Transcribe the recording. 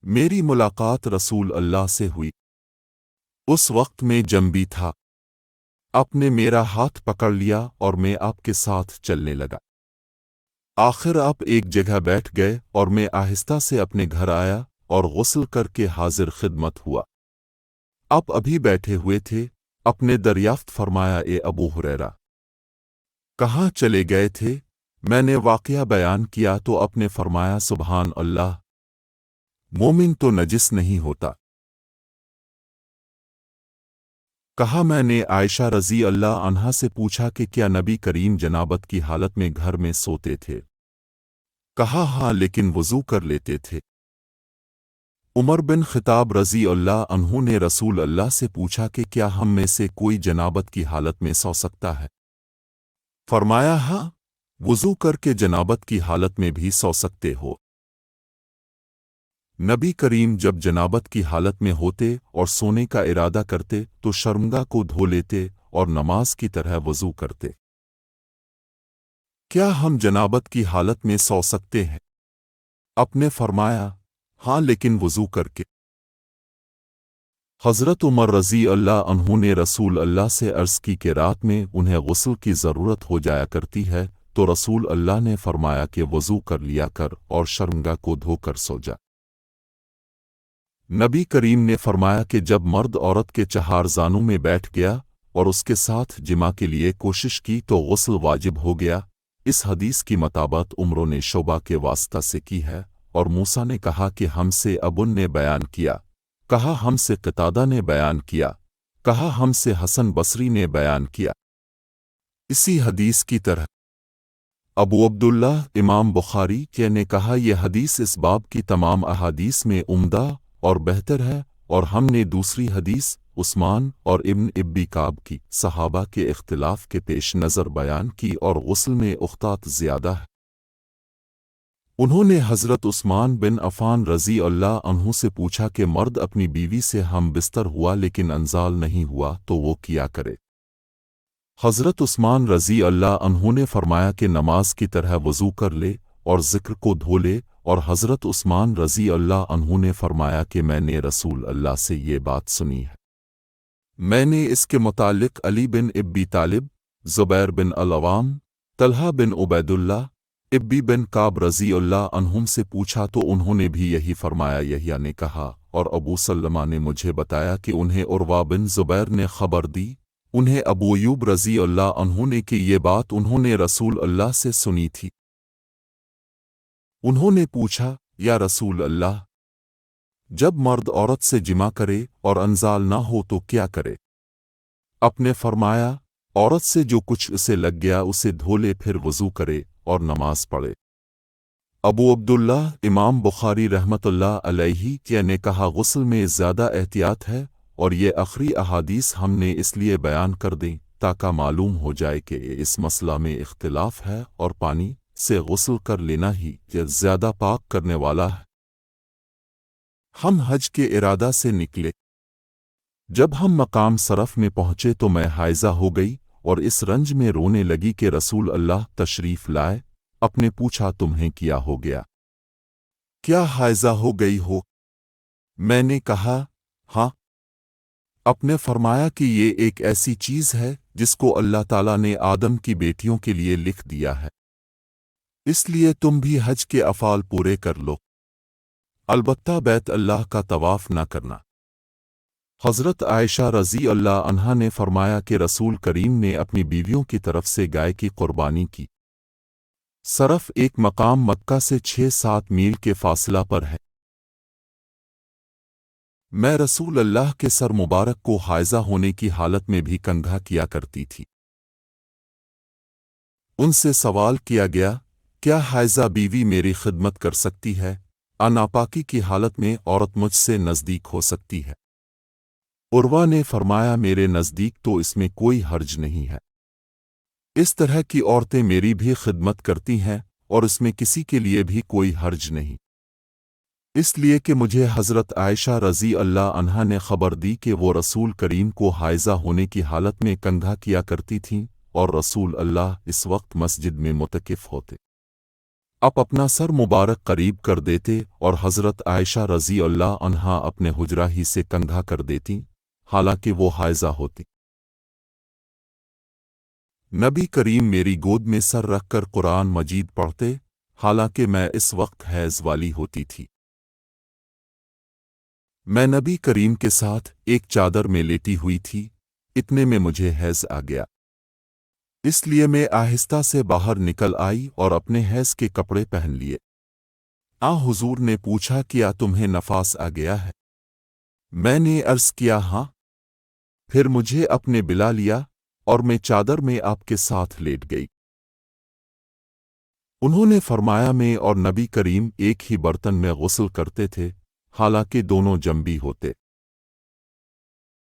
میری ملاقات رسول اللہ سے ہوئی۔ اس وقت میں جنبی تھا۔ آپ نے میرا ہاتھ پکڑ لیا اور میں آپ کے ساتھ چلنے لگا۔ آخر آپ ایک جگہ بیٹھ گئے اور میں آہستہ سے اپنے گھر آیا اور غسل کر کے حاضر خدمت ہوا۔ آپ ابھی بیٹھے ہوئے تھے، اپنے دریافت فرمایا، اے ابو ہریرہ، کہاں چلے گئے تھے؟ میں نے واقعہ بیان کیا تو آپ نے فرمایا، سبحان اللہ، مومن تو نجس نہیں ہوتا۔ کہا میں نے عائشہ رضی اللہ عنہا سے پوچھا کہ کیا نبی کریم جنابت کی حالت میں گھر میں سوتے تھے؟ کہا ہاں، لیکن وضو کر لیتے تھے۔ عمر بن خطاب رضی اللہ عنہ نے رسول اللہ سے پوچھا کہ کیا ہم میں سے کوئی جنابت کی حالت میں سو سکتا ہے؟ فرمایا ہاں، وضو کر کے جنابت کی حالت میں بھی سو سکتے ہو۔ نبی کریم جب جنابت کی حالت میں ہوتے اور سونے کا ارادہ کرتے تو شرمگاہ کو دھو لیتے اور نماز کی طرح وضو کرتے۔ کیا ہم جنابت کی حالت میں سو سکتے ہیں؟ آپ نے فرمایا ہاں، لیکن وضو کر کے۔ حضرت عمر رضی اللہ عنہ نے رسول اللہ سے عرض کی کہ رات میں انہیں غسل کی ضرورت ہو جایا کرتی ہے تو رسول اللہ نے فرمایا کہ وضو کر لیا کر اور شرمگاہ کو دھو کر سو جا۔ نبی کریم نے فرمایا کہ جب مرد عورت کے چہار زانوں میں بیٹھ گیا اور اس کے ساتھ جمع کے لیے کوشش کی تو غسل واجب ہو گیا۔ اس حدیث کی مطابقت عمروں نے شعبہ کے واسطہ سے کی ہے، اور موسیٰ نے کہا کہ ہم سے ابن نے بیان کیا، کہا ہم سے قتادہ نے بیان کیا، کہا ہم سے حسن بصری نے بیان کیا۔ اسی حدیث کی طرح ابو عبداللہ امام بخاری نے کہا یہ حدیث اس باب کی تمام احادیث میں عمدہ اور بہتر ہے، اور ہم نے دوسری حدیث عثمان اور ابن ابی کعب کی صحابہ کے اختلاف کے پیش نظر بیان کی اور غسل میں اخطاط زیادہ ہے۔ انہوں نے حضرت عثمان بن عفان رضی اللہ عنہ سے پوچھا کہ مرد اپنی بیوی سے ہم بستر ہوا لیکن انزال نہیں ہوا تو وہ کیا کرے؟ حضرت عثمان رضی اللہ عنہ نے فرمایا کہ نماز کی طرح وضو کر لے اور ذکر کو دھو لے، اور حضرت عثمان رضی اللہ عنہ نے فرمایا کہ میں نے رسول اللہ سے یہ بات سنی ہے۔ میں نے اس کے متعلق علی بن ابی طالب، زبیر بن العوام، طلحہ بن عبید اللہ، ابی بن کعب رضی اللہ عنہم سے پوچھا تو انہوں نے بھی یہی فرمایا۔ یحییٰ نے کہا اور ابو سلمہ نے مجھے بتایا کہ انہیں عروہ بن زبیر نے خبر دی، انہیں ابو ایوب رضی اللہ عنہ نے کہ یہ بات انہوں نے رسول اللہ سے سنی تھی۔ انہوں نے پوچھا، یا رسول اللہ، جب مرد عورت سے جمع کرے اور انزال نہ ہو تو کیا کرے؟ آپ نے فرمایا، عورت سے جو کچھ اسے لگ گیا اسے دھو لے، پھر وضو کرے اور نماز پڑھے۔ ابو عبداللہ امام بخاری رحمت اللہ علیہ نے کہا غسل میں زیادہ احتیاط ہے، اور یہ آخری احادیث ہم نے اس لیے بیان کر دیں تاکہ معلوم ہو جائے کہ اس مسئلہ میں اختلاف ہے، اور پانی سے غسل کر لینا ہی زیادہ پاک کرنے والا ہے۔ ہم حج کے ارادہ سے نکلے۔ جب ہم مقام صرف میں پہنچے تو میں حائضہ ہو گئی اور اس رنج میں رونے لگی کہ رسول اللہ تشریف لائے۔ اپنے پوچھا، تمہیں کیا ہو گیا؟ کیا حائضہ ہو گئی ہو؟ میں نے کہا ہاں۔ آپ نے فرمایا کہ یہ ایک ایسی چیز ہے جس کو اللہ تعالیٰ نے آدم کی بیٹیوں کے لیے لکھ دیا ہے، اس لیے تم بھی حج کے افعال پورے کر لو، البتہ بیت اللہ کا طواف نہ کرنا۔ حضرت عائشہ رضی اللہ عنہا نے فرمایا کہ رسول کریم نے اپنی بیویوں کی طرف سے گائے کی قربانی کی۔ صرف ایک مقام مکہ سے 6-7 میل کے فاصلہ پر ہے۔ میں رسول اللہ کے سر مبارک کو حائضہ ہونے کی حالت میں بھی کنگھا کیا کرتی تھی۔ ان سے سوال کیا گیا، کیا حائضہ بیوی میری خدمت کر سکتی ہے؟ ناپاکی کی حالت میں عورت مجھ سے نزدیک ہو سکتی ہے؟ عروہ نے فرمایا، میرے نزدیک تو اس میں کوئی حرج نہیں ہے۔ اس طرح کی عورتیں میری بھی خدمت کرتی ہیں اور اس میں کسی کے لیے بھی کوئی حرج نہیں، اس لیے کہ مجھے حضرت عائشہ رضی اللہ عنہا نے خبر دی کہ وہ رسول کریم کو حائضہ ہونے کی حالت میں کنگھا کیا کرتی تھیں، اور رسول اللہ اس وقت مسجد میں معتکف ہوتے۔ آپ اپنا سر مبارک قریب کر دیتے اور حضرت عائشہ رضی اللہ عنہا اپنے حجرہ ہی سے کندھا کر دیتی، حالانکہ وہ حائضہ ہوتی۔ نبی کریم میری گود میں سر رکھ کر قرآن مجید پڑھتے، حالانکہ میں اس وقت حیض والی ہوتی تھی۔ میں نبی کریم کے ساتھ ایک چادر میں لیٹی ہوئی تھی، اتنے میں مجھے حیض آ گیا، اس لیے میں آہستہ سے باہر نکل آئی اور اپنے حیض کے کپڑے پہن لیے۔ حضور نے پوچھا کیا تمہیں نفاس آ گیا ہے؟ میں نے عرض کیا ہاں۔ پھر مجھے اپنے بلا لیا اور میں چادر میں آپ کے ساتھ لیٹ گئی۔ انہوں نے فرمایا میں اور نبی کریم ایک ہی برتن میں غسل کرتے تھے، حالانکہ دونوں جنبی ہوتے۔